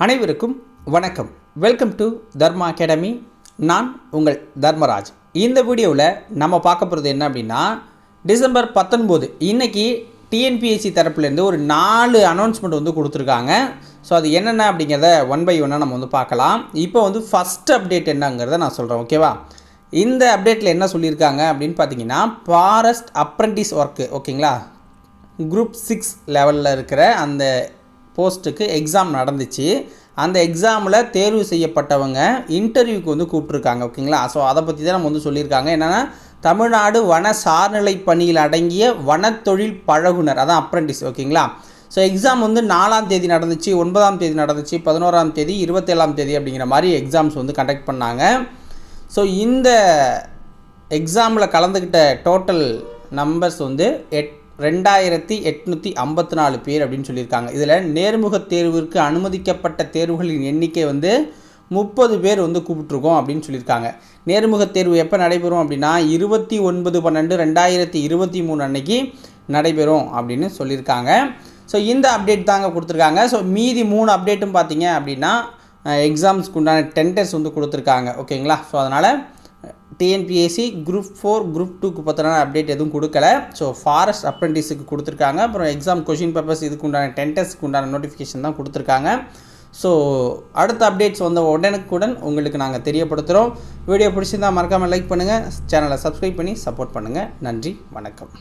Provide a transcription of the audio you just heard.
அனைவருக்கும் வணக்கம். Welcome to Dharma academy. நான் உங்கள் தர்மராஜ். இந்த வீடியோவில் நம்ம பார்க்க போகிறது என்ன அப்படின்னா, டிசம்பர் 19 இன்றைக்கி டிஎன்பிஎஸ்சி தரப்புலேருந்து ஒரு 4 அனௌன்ஸ்மெண்ட் வந்து கொடுத்துருக்காங்க. ஸோ அது என்னென்ன அப்படிங்கிறத ஒன் பை ஒன்னாக நம்ம வந்து பார்க்கலாம். இப்போ வந்து ஃபஸ்ட் அப்டேட் என்னங்கிறத நான் சொல்கிறேன், ஓகேவா? இந்த அப்டேட்டில் என்ன சொல்லியிருக்காங்க அப்படின்னு பார்த்தீங்கன்னா, ஃபாரஸ்ட் அப்ரெண்டிஸ் ஒர்க்கு, ஓகேங்களா, குரூப் 6 லெவலில் இருக்கிற அந்த போஸ்ட்டுக்கு எக்ஸாம் நடந்துச்சு. அந்த எக்ஸாமில் தேர்வு செய்யப்பட்டவங்க இன்டர்வியூக்கு வந்து கூப்பிட்ருக்காங்க, ஓகேங்களா? ஸோ அதை பற்றி தான் நம்ம வந்து சொல்லியிருக்காங்க. என்னென்னா, தமிழ்நாடு வன சார்நிலை பணியில் அடங்கிய வனத்தொழில் பழகுனர், அதான் அப்ரெண்டிஸ், ஓகேங்களா? ஸோ எக்ஸாம் வந்து 4ஆம் தேதி நடந்துச்சு, 9ஆம் தேதி நடந்துச்சு, 11ஆம் தேதி, 27ஆம் தேதி அப்படிங்கிற மாதிரி எக்ஸாம்ஸ் வந்து கண்டக்ட் பண்ணாங்க. ஸோ இந்த எக்ஸாமில் கலந்துக்கிட்ட டோட்டல் நம்பர்ஸ் வந்து 2854 பேர் அப்படின்னு சொல்லியிருக்காங்க. இதில் நேர்முக தேர்விற்கு அனுமதிக்கப்பட்ட தேர்வுகளின் எண்ணிக்கை வந்து 30 பேர் வந்து கூப்பிட்ருக்கோம் அப்படின்னு சொல்லியிருக்காங்க. நேர்முக தேர்வு எப்போ நடைபெறும் அப்படின்னா 29/12/2023 அன்னைக்கு நடைபெறும் அப்படின்னு சொல்லியிருக்காங்க. ஸோ இந்த அப்டேட் தாங்க கொடுத்துருக்காங்க. ஸோ மீதி 3 அப்டேட்டும் பார்த்தீங்க அப்படின்னா எக்ஸாம்ஸ்க்கு உண்டான டெண்டர்ஸ் வந்து கொடுத்துருக்காங்க, ஓகேங்களா? ஸோ அதனால் டிஎன்பிஎஸ்சி குரூப் 4 குரூப் 2க்கு பற்றின அப்டேட் எதுவும் கொடுக்கல. ஸோ ஃபாரஸ்ட் அப்ரெண்டிஸுக்கு கொடுத்துருக்காங்க. அப்புறம் எக்ஸாம் கொஷின் பேப்பர்ஸ் இதுக்கு உண்டான டென்டர்ஸ்க்கு உண்டான நோட்டிஃபிகேஷன் தான் கொடுத்துருக்காங்க. ஸோ அடுத்த அப்டேட்ஸ் வந்து உடனுக்குடன் உங்களுக்கு நாங்கள் தெரியப்படுத்துகிறோம். வீடியோ பிடிச்சிருந்தால் மறக்காமல் லைக் பண்ணுங்கள், சேனலை சப்ஸ்கிரைப் பண்ணி சப்போர்ட் பண்ணுங்கள். நன்றி, வணக்கம்.